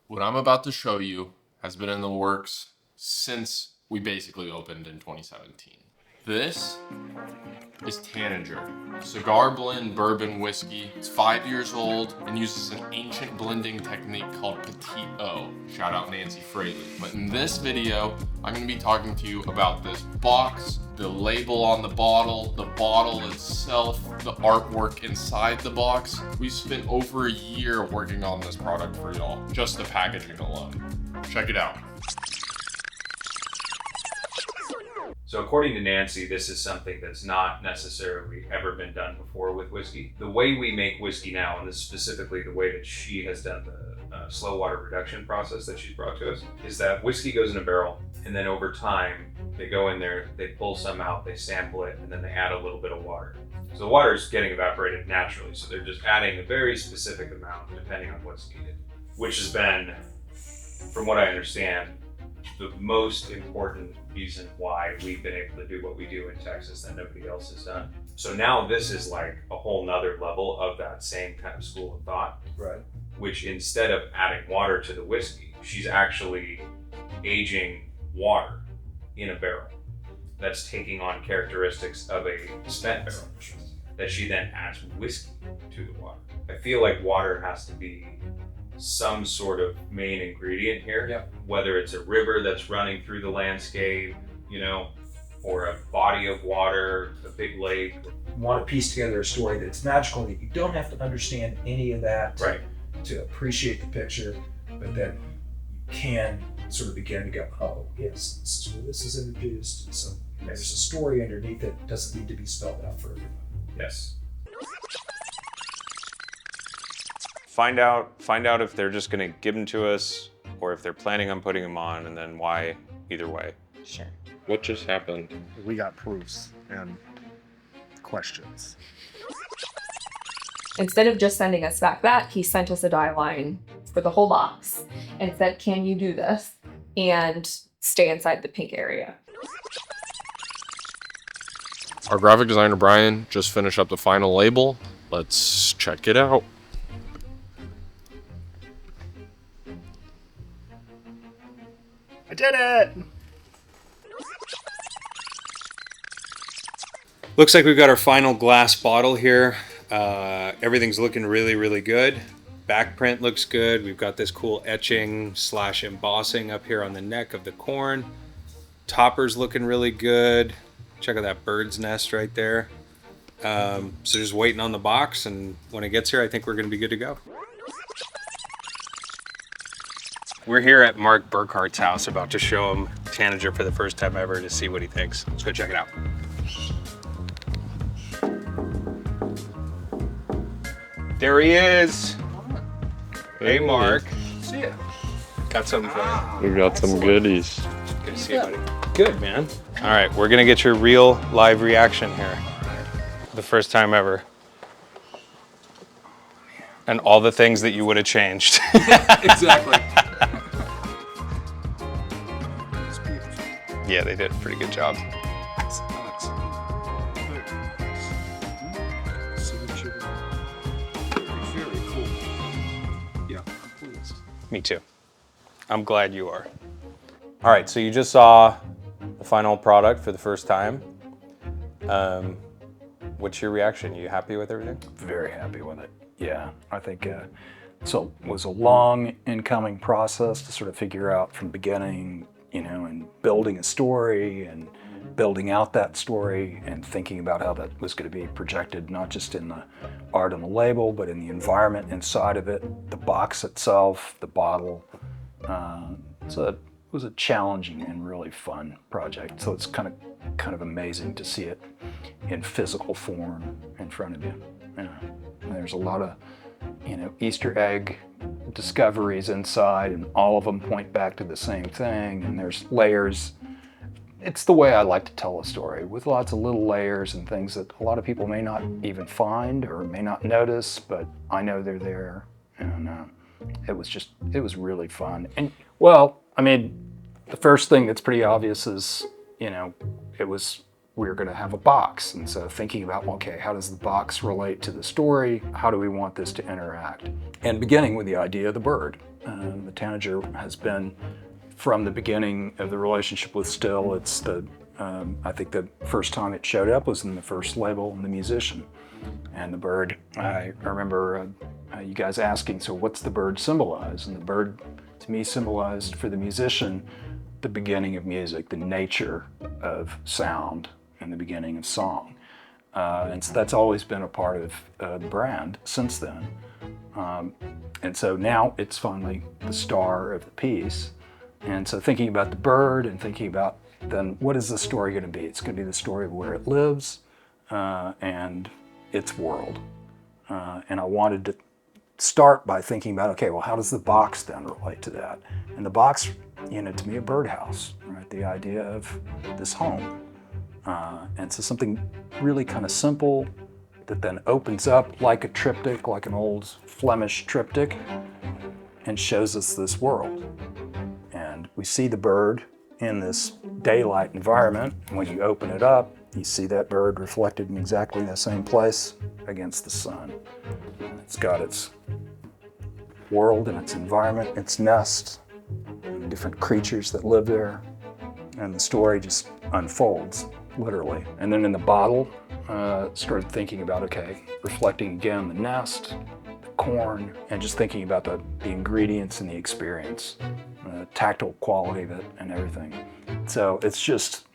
What I'm about to show you has been in the works since we basically opened in 2017. This is Tanager, cigar blend bourbon whiskey. It's 5 years old and uses an ancient blending technique called Petites Eaux. Shout out Nancy Fraley. But in this video, I'm going to be talking to you about this box, the label on the bottle itself, the artwork inside the box. We spent over a year working on this product for y'all, just the packaging alone. Check it out. So according to Nancy, this is something that's not necessarily ever been done before with whiskey. The way we make whiskey now, and this is specifically the way that she has done the slow water reduction process that she's brought to us, is that whiskey goes in a barrel, and then over time, they go in there, they pull some out, they sample it, and then they add a little bit of water. So the water is getting evaporated naturally, so they're just adding a very specific amount depending on what's needed, which has been, from what I understand, the most important reason why we've been able to do what we do in Texas that nobody else has done. So now this is like a whole nother level of that same kind of school of thought. Right. Which instead of adding water to the whiskey, she's actually aging water in a barrel that's taking on characteristics of a spent barrel that she then adds whiskey to the water. I feel like water has to be some sort of main ingredient here. Yep. Whether it's a river that's running through the landscape, or a body of water, a big lake. You want to piece together a story that's magical, that you don't have to understand any of that Right. to appreciate the picture, but then you can sort of begin to go, oh yes, this is where this is introduced. And so there's a story underneath it, doesn't need to be spelled out for everyone. Yes. Find out if they're just gonna give them to us or if they're planning on putting them on, and then why either way. Sure. What just happened? We got proofs and questions. Instead of just sending us back that, he sent us a die line for the whole box and said, can you do this and stay inside the pink area? Our graphic designer, Brian, just finished up the final label. Let's check it out. I did it! Looks like we've got our final glass bottle here. Everything's looking really, really good. Back print looks good. We've got this cool etching / embossing up here on the neck of the corn. Topper's looking really good. Check out that bird's nest right there. So just waiting on the box, and when it gets here, I think we're gonna be good to go. We're here at Marc Burkhardt's house, about to show him Tanager for the first time ever to see what he thinks. Let's go check it out. There he is. Hey, Mark. See ya. Got something for you. We got some goodies. Good to see you, buddy. Good, man. All right, we're gonna get your real live reaction here. The first time ever. And all the things that you would have changed. Exactly. It's beautiful. Yeah, they did a pretty good job. Excellent. Very nice. Signature. Very cool. Yeah, I'm pleased. Me too. I'm glad you are. All right, so you just saw the final product for the first time. What's your reaction? You happy with everything? Very happy with it. Yeah, I think so. It was a long incoming process to sort of figure out from the beginning, and building a story and building out that story and thinking about how that was going to be projected, not just in the art on the label, but in the environment inside of it, the box itself, the bottle. So it was a challenging and really fun project. So it's kind of amazing to see it in physical form in front of you. And there's a lot of, Easter egg discoveries inside, and all of them point back to the same thing. And there's layers. It's the way I like to tell a story, with lots of little layers and things that a lot of people may not even find or may not notice, but I know they're there. And it was really fun. And well, I mean, the first thing that's pretty obvious is, it was we're going to have a box. And so thinking about, okay, how does the box relate to the story? How do we want this to interact? And beginning with the idea of the bird. The Tanager has been, from the beginning of the relationship with Still, it's the, I think the first time it showed up was in the first label, The Musician. And the bird, I remember you guys asking, so what's the bird symbolize? And the bird, to me, symbolized for the musician the beginning of music, the nature of sound, and the beginning of song. And so that's always been a part of the brand since then. And so now it's finally the star of the piece. And so thinking about the bird and thinking about then what is the story going to be? It's going to be the story of where it lives and its world. And I wanted to start by thinking about, okay, well, how does the box then relate to that? And the box, you know, to me, a birdhouse, right? The idea of this home. And so something really kind of simple that then opens up like a triptych, like an old Flemish triptych, and shows us this world. And we see the bird in this daylight environment. And when you open it up, you see that bird reflected in exactly the same place against the sun. It's got its world and its environment, its nest, and the different creatures that live there. And the story just unfolds, literally. And then in the bottle, started thinking about, okay, reflecting again the nest, the corn, and just thinking about the ingredients and the experience, the tactile quality of it and everything. So it's just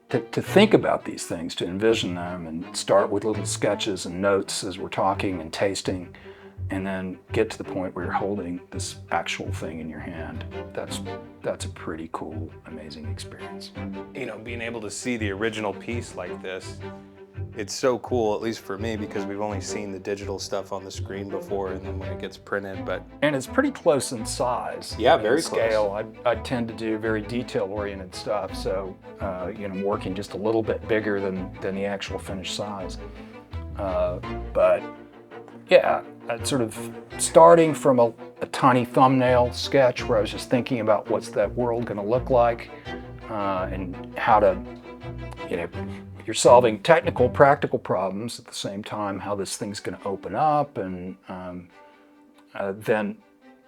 to think about these things, to envision them and start with little sketches and notes as we're talking and tasting, and then get to the point where you're holding this actual thing in your hand. That's a pretty cool, amazing experience. You know, being able to see the original piece like this, it's so cool, at least for me, because we've only seen the digital stuff on the screen before and then when it gets printed, but... And it's pretty close in size. Yeah, very scale. close. I tend to do very detail-oriented stuff, so you know, I'm working just a little bit bigger than the actual finished size. But yeah, sort of starting from a tiny thumbnail sketch where I was just thinking about what's that world going to look like, and how to, you know, you're solving technical, practical problems at the same time, how this thing's going to open up, and then,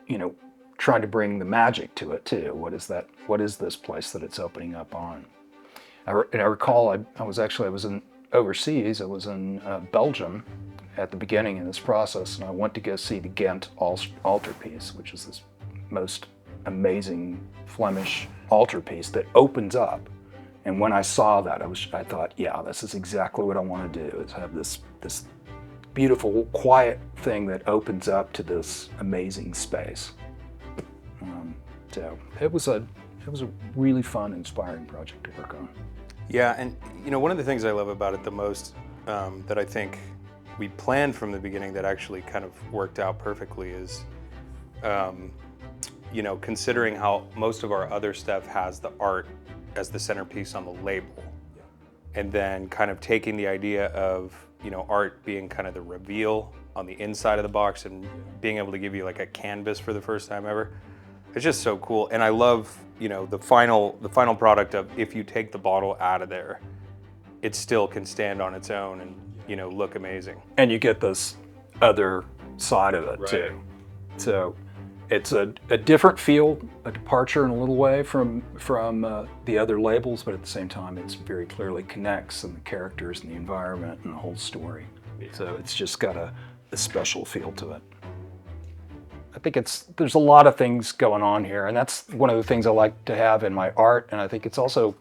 you know, trying to bring the magic to it too. What is that? What is this place that it's opening up on? And I recall I was in overseas. I was in Belgium at the beginning of this process, and I went to go see the Ghent altarpiece, which is this most amazing Flemish altarpiece that opens up. And when I saw that, I thought, yeah, this is exactly what I want to do, is have this beautiful, quiet thing that opens up to this amazing space. So it was a really fun, inspiring project to work on. Yeah, and you know, one of the things I love about it the most, that I think we planned from the beginning that actually kind of worked out perfectly is, you know, considering how most of our other stuff has the art as the centerpiece on the label, and then kind of taking the idea of, you know, art being kind of the reveal on the inside of the box and being able to give you like a canvas for the first time ever. It's just so cool. And I love, you know, the final product of, if you take the bottle out of there, it still can stand on its own and, you know, look amazing. And you get this other side of it too. So it's a different feel, a departure in a little way from the other labels, but at the same time, it's very clearly connects, and the characters and the environment and the whole story. So it's just got a special feel to it. I think there's a lot of things going on here, and that's one of the things I like to have in my art, and I think it's also,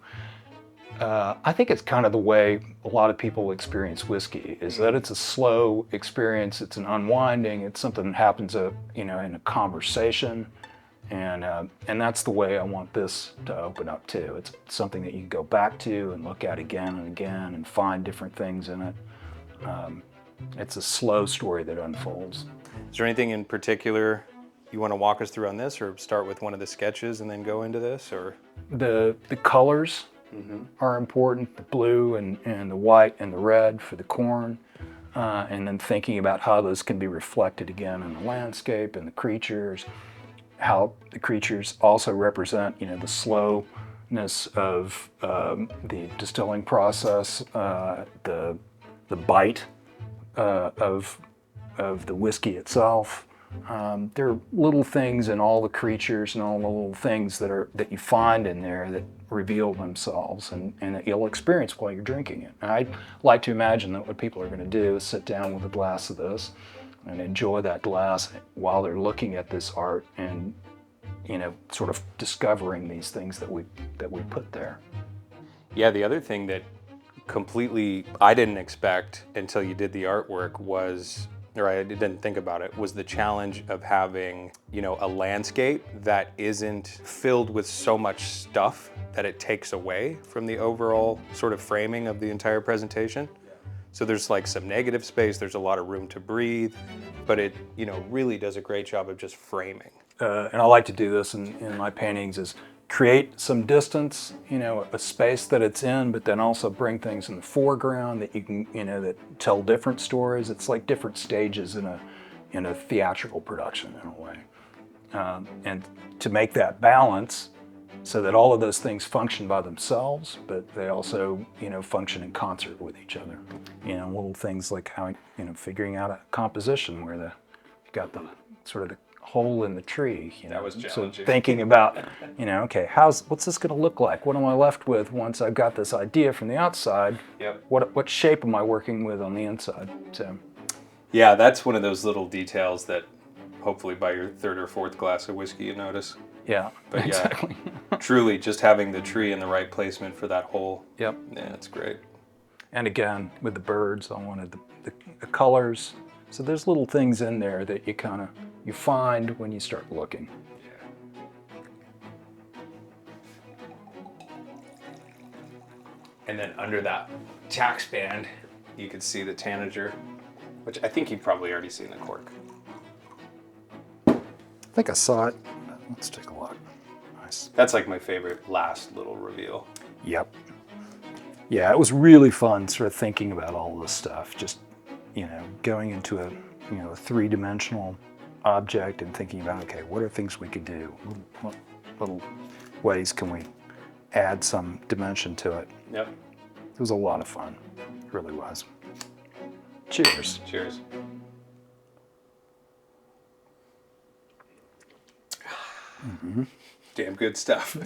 I think it's kind of the way a lot of people experience whiskey, is that it's a slow experience, it's an unwinding, it's something that happens, you know, in a conversation, and that's the way I want this to open up too. It's something that you can go back to and look at again and again and find different things in it. It's a slow story that unfolds. Is there anything in particular you want to walk us through on this, or start with one of the sketches and then go into this, or? The colors are important, the blue and the white and the red for the corn, and then thinking about how those can be reflected again in the landscape and the creatures, how the creatures also represent, you know, the slow sharpness of the distilling process, the bite of the whiskey itself. There are little things in all the creatures and all the little things that you find in there that reveal themselves and that you'll experience while you're drinking it. And I'd like to imagine that what people are going to do is sit down with a glass of this and enjoy that glass while they're looking at this art and, you know, sort of discovering these things that we put there. Yeah, the other thing that completely I didn't expect until you did the artwork was, or I didn't think about it, was the challenge of having, you know, a landscape that isn't filled with so much stuff that it takes away from the overall sort of framing of the entire presentation. So there's like some negative space, there's a lot of room to breathe, but it, you know, really does a great job of just framing. And I like to do this in my paintings is create some distance, you know, a space that it's in, but then also bring things in the foreground that you can, you know, that tell different stories. It's like different stages in a theatrical production in a way. And to make that balance so that all of those things function by themselves, but they also, you know, function in concert with each other. You know, little things like how, you know, figuring out a composition where you got the sort of the hole in the tree, you know. That was So challenging. thinking about, you know, okay, what's this going to look like? What am I left with once I've got this idea from the outside? Yep. What shape am I working with on the inside? So, Yeah, that's one of those little details that hopefully by your third or fourth glass of whiskey you notice. yeah, But yeah. exactly. Truly, just having the tree in the right placement for that hole. Yep. Yeah, it's great. And again, with the birds, I wanted the colors. So there's little things in there that you find when you start looking. And then under that tax band, you can see the Tanager, which I think you've probably already seen the cork. I think I saw it. Let's take a look. Nice. That's like my favorite last little reveal. Yep. Yeah, it was really fun sort of thinking about all this stuff. Just, you know, going into a three-dimensional object and thinking about, okay, what are things we could do? What little ways can we add some dimension to it? Yep. It was a lot of fun. It really was. Cheers. Cheers. Damn good stuff.